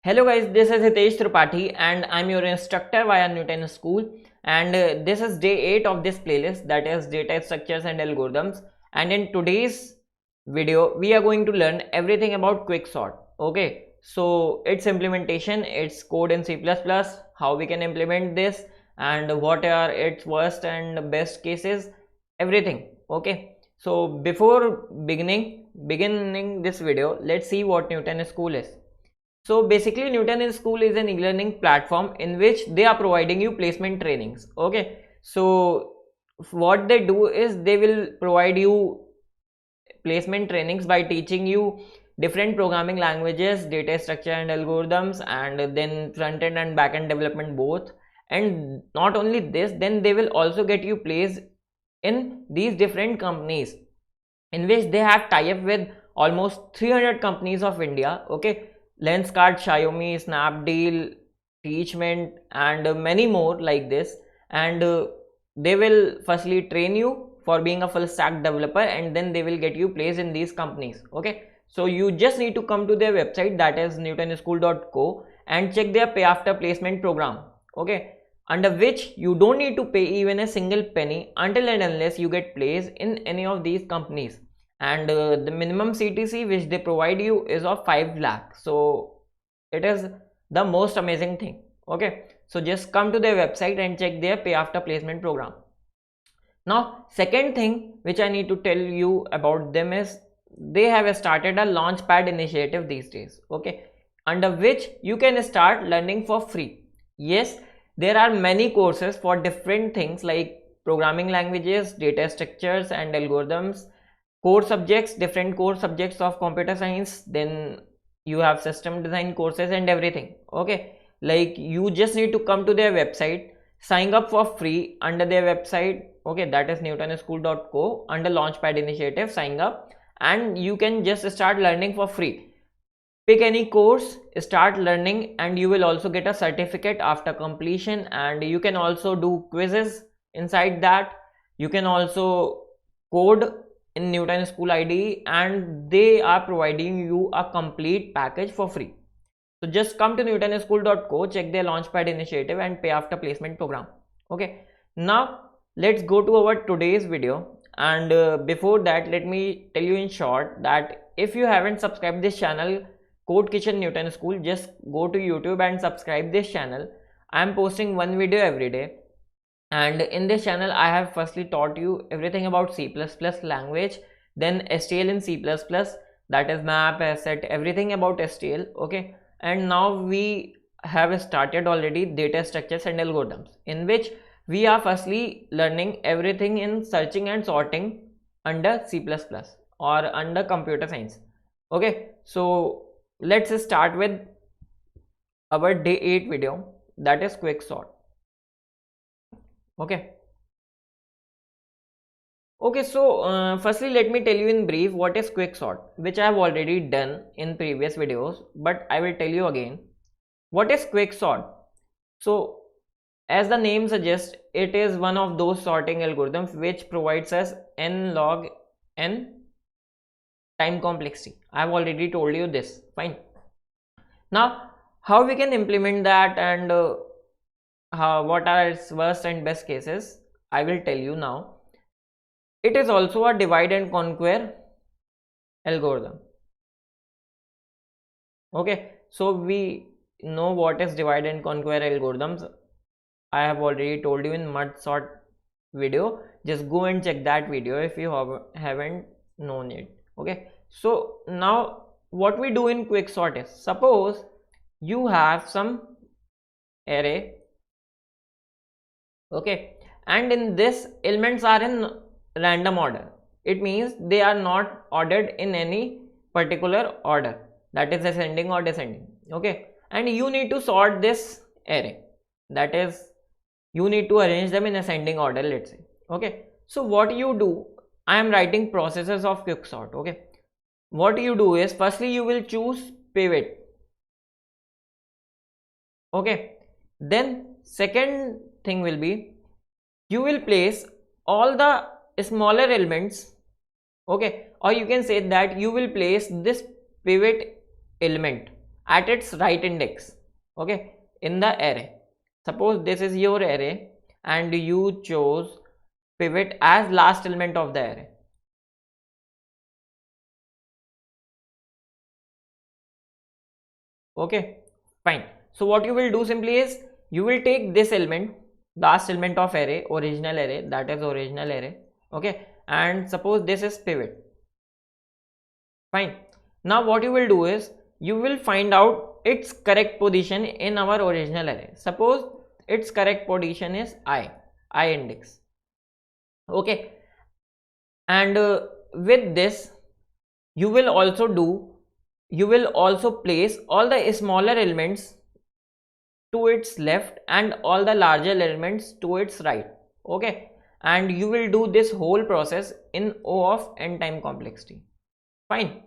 Hello guys, this is Hitesh Tripathi and I'm your instructor via Newton School, and this is day 8 of this playlist, that is data structures and algorithms. And in today's video we are going to learn everything about quicksort. Okay, so its implementation, its code in C++, how we can implement this, and what are its worst and best cases, everything. Okay, so before beginning this video, let's see what Newton School is. So basically Newton School is an e-learning platform in which they are providing you placement trainings. Okay, so what they do is they will provide you placement trainings by teaching you different programming languages, data structure and algorithms, and then front end and back end development both. And not only this, then they will also get you placed in these different companies in which they have tie-up with almost 300 companies of India. Okay, Lenskart, Xiaomi, Snapdeal, Teachment, and many more like this. And they will firstly train you for being a full stack developer, and then they will get you placed in these companies. Okay, so you just need to come to their website, that is newtonschool.co, and check their pay after placement program. Okay, under which you don't need to pay even a single penny until and unless you get placed in any of these companies. And the minimum CTC which they provide you is of 5 lakh, so it is the most amazing thing. Okay, so just come to their website and check their pay after placement program. Now second thing which I need to tell you about them is they have started a launchpad initiative these days. Okay, under which you can start learning for free. Yes, there are many courses for different things like programming languages, data structures and algorithms, core subjects, different core subjects of computer science, then you have system design courses and everything. Okay, like you just need to come to their website, sign up for free under their website. Okay, that is newtonschool.co, under launchpad initiative, sign up and you can just start learning for free. Pick any course, start learning, and you will also get a certificate after completion. And you can also do quizzes inside that. You can also code in Newton School IDE, and they are providing you a complete package for free. So just come to newtonschool.co, check their launchpad initiative and pay after placement program. Okay, now let's go to our today's video. And before that, let me tell you in short that if you haven't subscribed this channel, Code Kitchen Newton School, just go to YouTube and subscribe this channel. I am posting one video every day, and in this channel I have firstly taught you everything about C++ language, then STL in C++, that is map, asset, everything about STL. Okay, and now we have started already data structures and algorithms, in which we are firstly learning everything in searching and sorting under C++ or under computer science. Okay, so let's start with our day 8 video, that is quicksort. Okay, so firstly let me tell you in brief what is quicksort, which I have already done in previous videos, but I will tell you again what is quicksort. So as the name suggests, it is one of those sorting algorithms which provides us n log n time complexity. I have already told you this. Fine. Now how we can implement that, and what are its worst and best cases, I will tell you now. It is also a divide and conquer algorithm. Okay, so we know what is divide and conquer algorithms. I have already told you in mud sort video. Just go and check that video if you haven't known it. Okay, so now what we do in quicksort is, suppose you have some array. Okay, and in this elements are in random order. It means they are not ordered in any particular order, that is ascending or descending. Okay, and you need to sort this array, that is you need to arrange them in ascending order, let's say. Okay, so what you do, I am writing processes of quicksort. Okay, what you do is, firstly you will choose pivot. Okay, then second thing will be, you will place all the smaller elements. Okay, or you can say that you will place this pivot element at its right index, okay, in the array. Suppose this is your array and you chose pivot as last element of the array. Okay, fine. So what you will do simply is you will take this element, last element of array, original array, that is original array, okay, and suppose this is pivot. Fine. Now what you will do is you will find out its correct position in our original array. Suppose its correct position is I index, okay, and with this you will also place all the smaller elements to its left and all the larger elements to its right, okay, and you will do this whole process in O of n time complexity. Fine.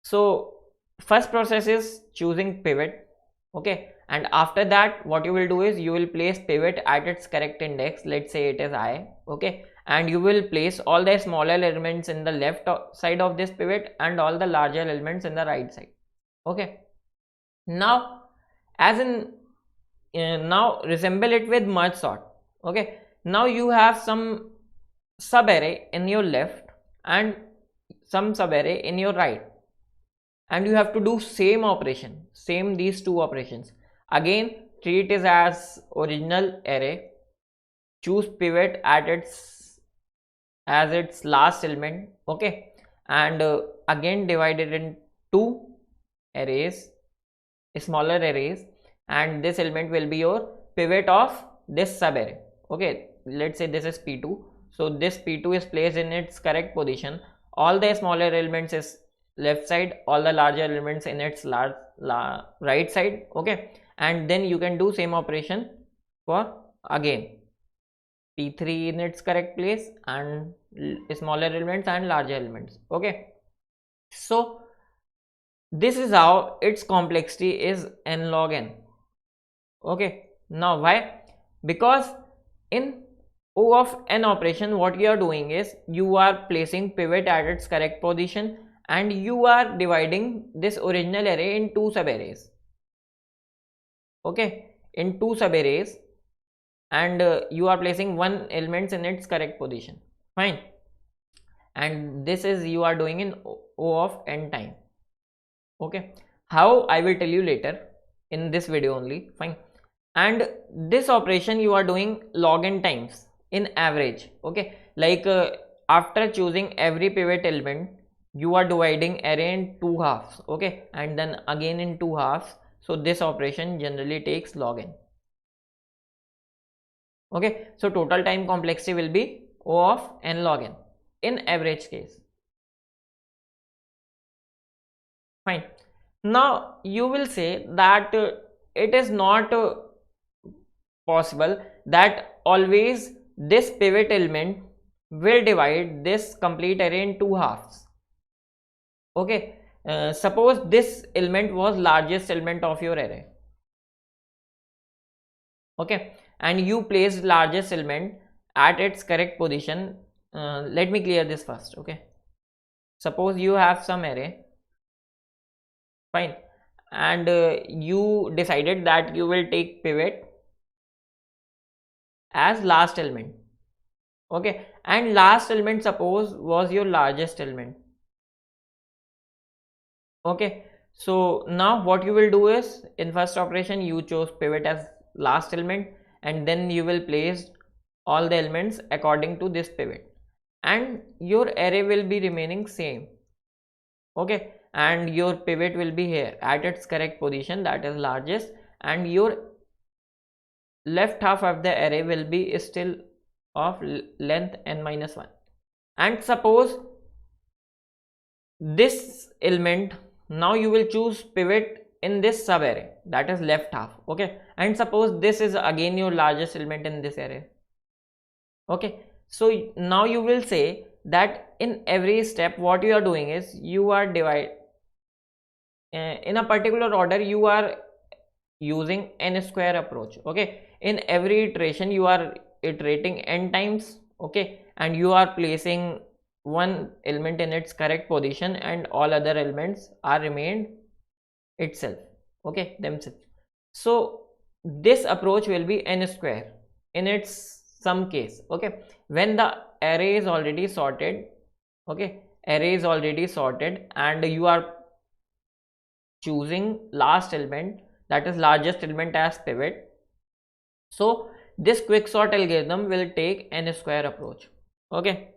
So first process is choosing pivot, okay, and after that what you will do is you will place pivot at its correct index, let's say it is I, okay, and you will place all the smaller elements in the left side of this pivot and all the larger elements in the right side, okay. Now as in now resemble it with merge sort, okay. Now you have some sub array in your left and some sub array in your right, and you have to do same operation, same these two operations. Again treat it as original array, choose pivot at its last element, okay, and again divide it in two arrays, smaller arrays, and this element will be your pivot of this sub array, okay. Let's say this is P2, so this P2 is placed in its correct position, all the smaller elements is left side, all the larger elements in its right side, okay, and then you can do same operation for again P3 in its correct place and smaller elements and larger elements, okay. So this is how its complexity is n log n, okay. Now why? Because in O of n operation what you are doing is you are placing pivot at its correct position and you are dividing this original array in two sub arrays, okay, in two sub arrays, and you are placing one element in its correct position. Fine. And this is you are doing in O of n time, okay. How? I will tell you later in this video only. Fine. And this operation you are doing log n times in average, okay, like after choosing every pivot element you are dividing array in two halves, okay, and then again in two halves. So this operation generally takes log n, okay. So total time complexity will be O of n log n in average case. Fine. Now you will say that it is not possible that always this pivot element will divide this complete array in two halves, okay. Suppose this element was largest element of your array, okay, and you placed largest element at its correct position. Let me clear this first, okay. Suppose you have some array, fine, and you decided that you will take pivot as last element, okay, and last element suppose was your largest element, okay. So now what you will do is in first operation you chose pivot as last element and then you will place all the elements according to this pivot and your array will be remaining same, okay, and your pivot will be here at its correct position, that is largest, and your left half of the array will be still of length n-1. And suppose this element, now you will choose pivot in this sub array, that is left half, okay, and suppose this is again your largest element in this array, okay. So now you will say that in every step what you are doing is you are in a particular order you are using n square approach, okay. In every iteration you are iterating n times, okay, and you are placing one element in its correct position and all other elements are remained itself, okay, themselves. So this approach will be n square in its some case, okay, when the array is already sorted, okay, array is already sorted and you are choosing last element, that is largest element, as pivot. So this quicksort algorithm will take n square approach, okay.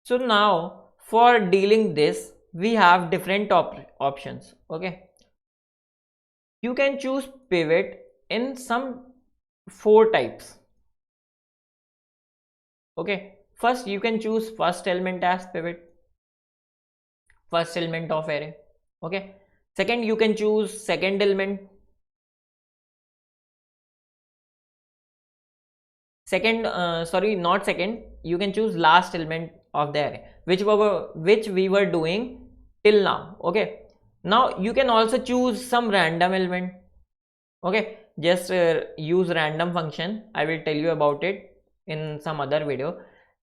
So now for dealing this we have different options, okay. You can choose pivot in some 4 types, okay. First you can choose first element as pivot, first element of array, okay. Second you can choose second element, second sorry, not second, you can choose last element of the array, which we were doing till now, okay. Now you can also choose some random element, okay. Just use random function, I will tell you about it in some other video.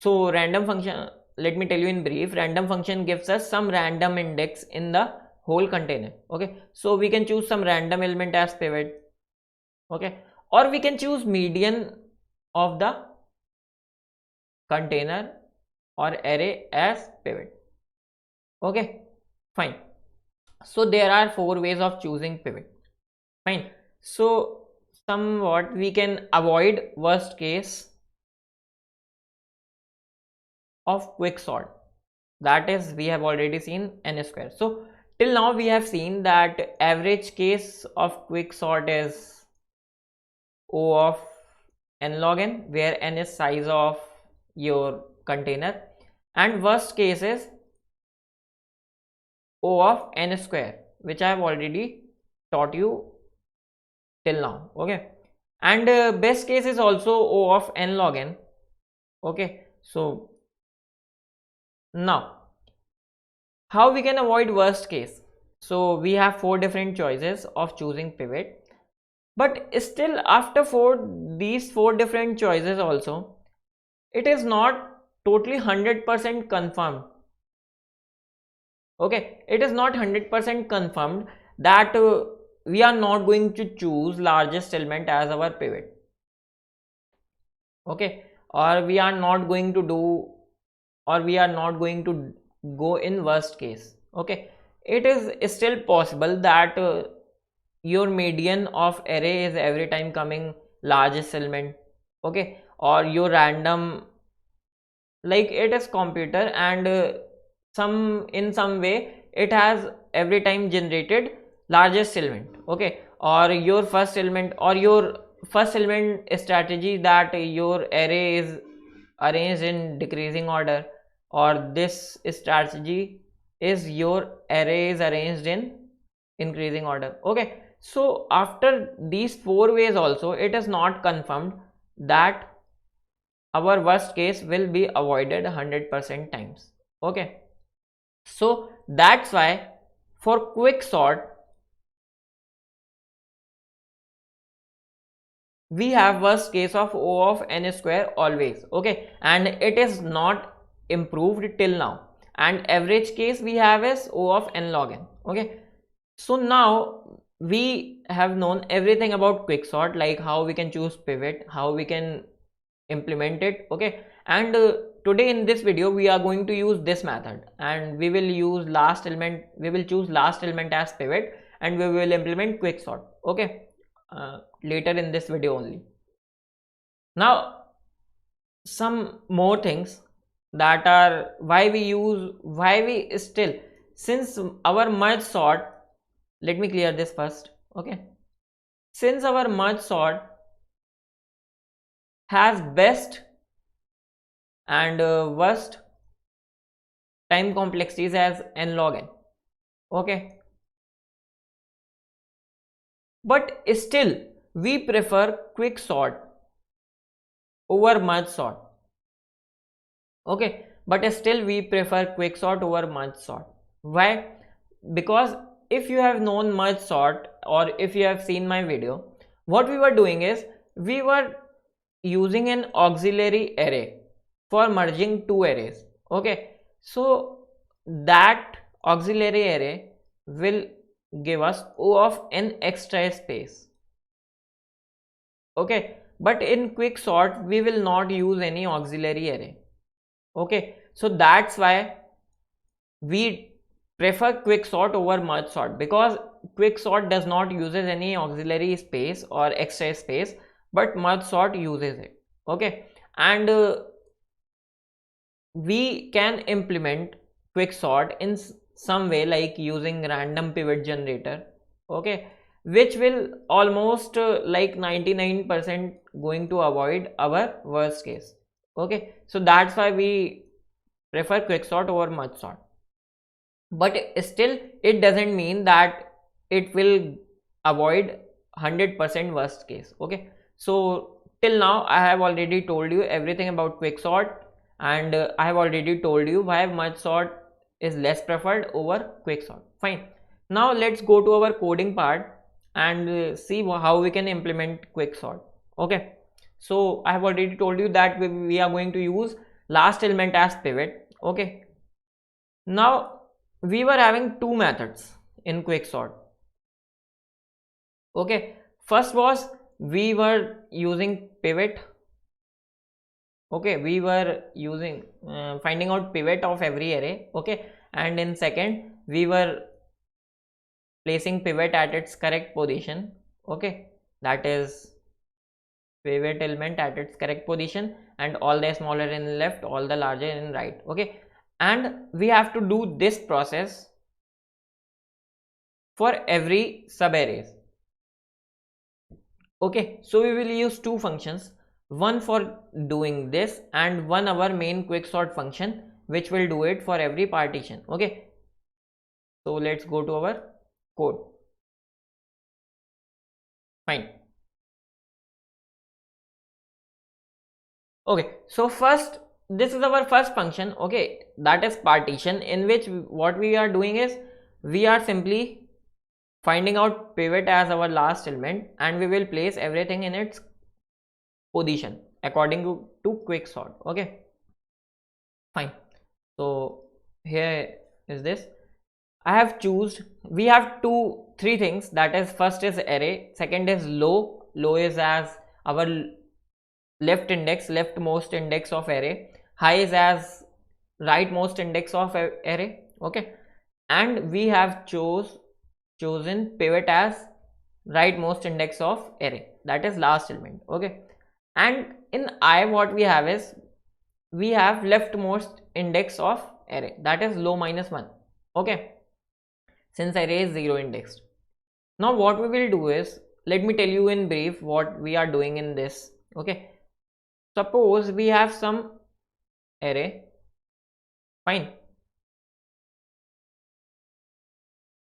So random function, let me tell you in brief, random function gives us some random index in the whole container, okay. So we can choose some random element as pivot, okay, or we can choose median of the container or array as pivot, okay, fine. So there are 4 ways of choosing pivot, fine. So somewhat we can avoid worst case of quicksort, that is we have already seen n square. So till now we have seen that average case of quicksort is O of n log n, where n is size of your container, and worst case is O of n square, which I have already taught you till now, okay. And best case is also O of n log n, okay. So now how we can avoid worst case? So we have 4 different choices of choosing pivot, but still after these 4 different choices also, it is not totally 100% confirmed, okay. It is not 100% confirmed that we are not going to choose largest element as our pivot, okay, or we are not going to do, or we are not going to go in worst case, okay. It is still possible that your median of array is every time coming largest element, okay, or your random, like it is computer and some in some way it has every time generated largest element, okay, or your first element, or your first element strategy that your array is arranged in decreasing order, or this strategy is your array is arranged in increasing order, okay. So after these 4 ways also, it is not confirmed that our worst case will be avoided 100% times, okay. So that's why for quick sort we have worst case of O of n square always, okay, and it is not improved till now, and average case we have is O of n log n, okay. So now we have known everything about quicksort, like how we can choose pivot, how we can implement it, okay. And today in this video we are going to use this method, and we will use last element, we will choose last element as pivot, and we will implement quicksort, okay, later in this video only. Now some more things that are why we still, since our merge sort, let me clear this first, okay. Since our merge sort has best and worst time complexities as n log n, okay, but still we prefer quick sort over merge sort, okay, but still we prefer quick sort over merge sort. Why? Because if you have known merge sort, or if you have seen my video, what we were doing is we were using an auxiliary array for merging 2 arrays, okay. So that auxiliary array will give us O of n extra space. Okay, but in quicksort we will not use any auxiliary array. Okay, so that's why we prefer quicksort over merge sort, because quicksort does not uses any auxiliary space or extra space, but merge sort uses it. Okay, and we can implement quicksort in some way, like using random pivot generator. Okay, which will almost like 99% going to avoid our worst case. Okay, so that's why we prefer quicksort over merge sort, but still it doesn't mean that it will avoid 100% worst case. Okay, so till now I have already told you everything about quicksort, and I have already told you why merge sort is less preferred over quicksort. Fine, now let's go to our coding part and see how we can implement quicksort. Okay, so I have already told you that we are going to use last element as pivot. Okay, now we were having two methods in quicksort. Okay, first was we were using pivot. Okay, we were using finding out pivot of every array. Okay, and in second we were placing pivot at its correct position. Okay, that is pivot element at its correct position, and all the smaller in left, all the larger in right. Okay, and we have to do this process for every subarrays. Okay, so we will use two functions, one for doing this and one our main quicksort function, which will do it for every partition. Okay, so let's go to our code. Fine. Okay, so first, this is our first function. Okay, that is partition, in which what we are doing is we are simply finding out pivot as our last element, and we will place everything in its position according to quicksort. Okay, fine. So here is this. I have choose, we have three things, that is first is array, second is low. Low is as our leftmost index of array, high is as rightmost index of array. Okay, and we have chosen pivot as rightmost index of array, that is last element. Okay, and in I what we have is we have leftmost index of array, that is low -1. Okay, since array is 0 indexed. Now what we will do is, let me tell you in brief what we are doing in this. Okay, suppose we have some array. Fine,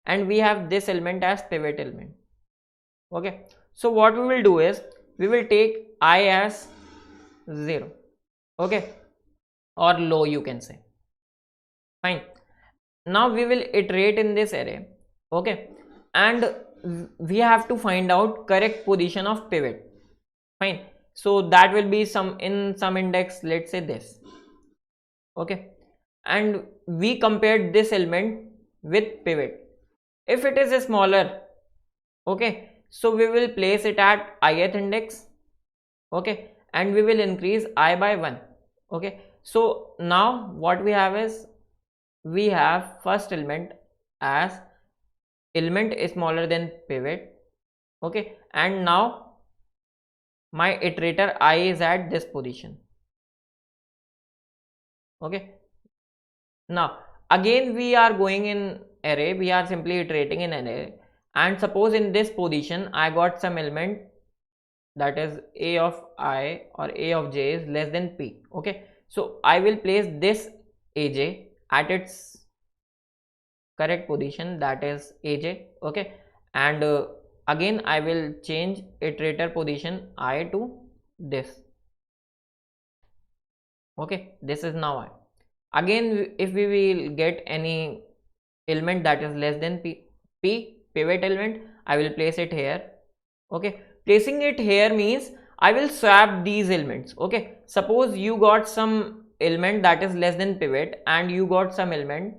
and we have this element as pivot element. Okay, so what we will do is we will take I as 0. Okay, or low you can say. Fine, now we will iterate in this array. Okay, and we have to find out correct position of pivot. Fine, so that will be some index, let's say this. Okay, and we compared this element with pivot. If it is smaller, okay, so we will place it at ith index. Okay, and we will increase I by 1. Okay, so now what we have is we have first element as element is smaller than pivot. Okay, and now my iterator I is at this position. Okay, now again we are going in array, we are simply iterating in an array, and suppose in this position I got some element, that is a of I or a of j is less than p. Okay, so I will place this aj at its correct position, that is aj. Okay, and again I will change iterator position I to this. Okay, this is now I. Again, if we will get any element that is less than p pivot element, I will place it here. Okay, placing it here means I will swap these elements. Okay, suppose you got some element that is less than pivot and you got some element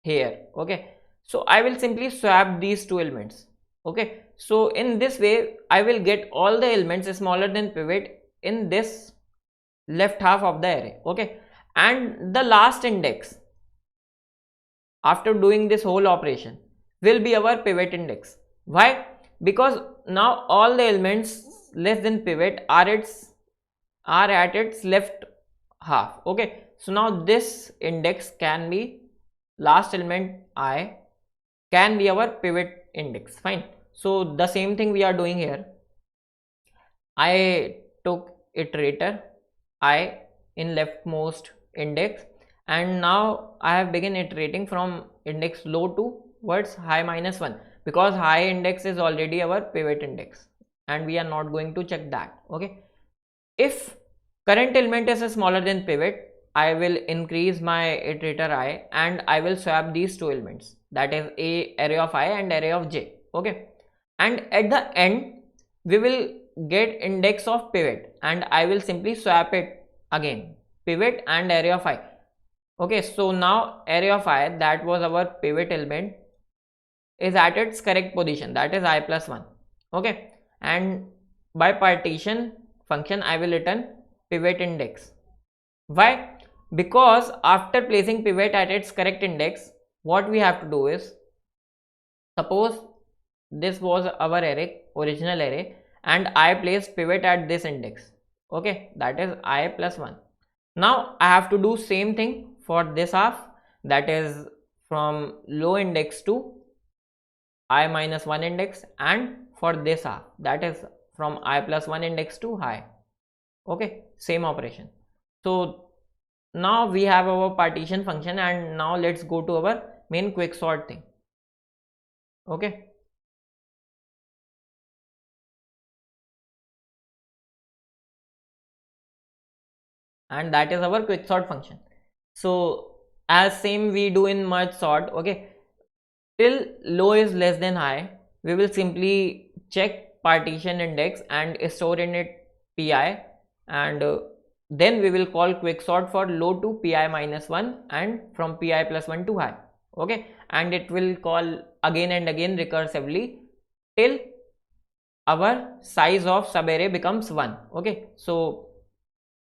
here. Okay, So I will simply swap these two elements. Okay, so in this way I will get all the elements smaller than pivot in this left half of the array. Okay, and the last index after doing this whole operation will be our pivot index. Why? Because now all the elements less than pivot are at its left half. Okay, so now this index can be, last element I can be our pivot index. Fine. So the same thing we are doing here. I took iterator I in leftmost index, and now I have begun iterating from index low towards high minus 1, because high index is already our pivot index and we are not going to check that. Okay, if current element is smaller than pivot, I will increase my iterator I and I will swap these two elements, that is a array of I and array of j. Okay, and at the end we will get index of pivot and I will simply swap it again, pivot and array of I. Okay, so now array of I, that was our pivot element, is at its correct position, that is I plus 1. Okay, and by partition function I will return pivot index. Why? Because after placing pivot at its correct index, what we have to do is, suppose this was our array, original array, and I placed pivot at this index. Okay, that is I plus 1. Now I have to do same thing for this half, that is from low index to I minus 1 index, and for this half, that is from I plus 1 index to high. Okay, same operation. So now we have our partition function, and now let's go to our main quicksort thing. Okay, and that is our quicksort function. So as same we do in merge sort. Okay, till low is less than high, we will simply check partition index and store in it pi, and then we will call quicksort for low to pi minus 1 and from pi plus 1 to high. Okay, and it will call again and again recursively till our size of subarray becomes 1. Okay, so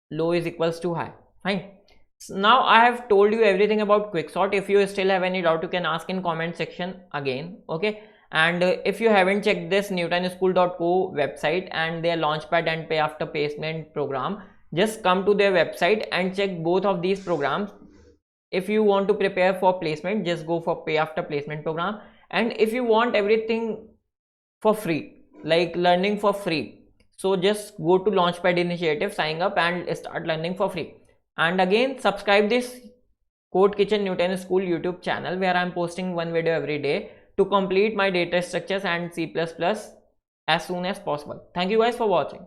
low is equals to high. Fine. So now I have told you everything about quicksort. If you still have any doubt, you can ask in comment section again. Okay, and if you haven't checked this newtonschool.co website and their launchpad and pay after placement program, just come to their website and check both of these programs. If you want to prepare for placement, just go for pay after placement program, and if you want everything for free, like learning for free, so just go to launchpad initiative, sign up and start learning for free. And again, subscribe this Code Kitchen Newton School YouTube channel, where I am posting one video every day to complete my data structures and C++ as soon as possible. Thank you guys for watching.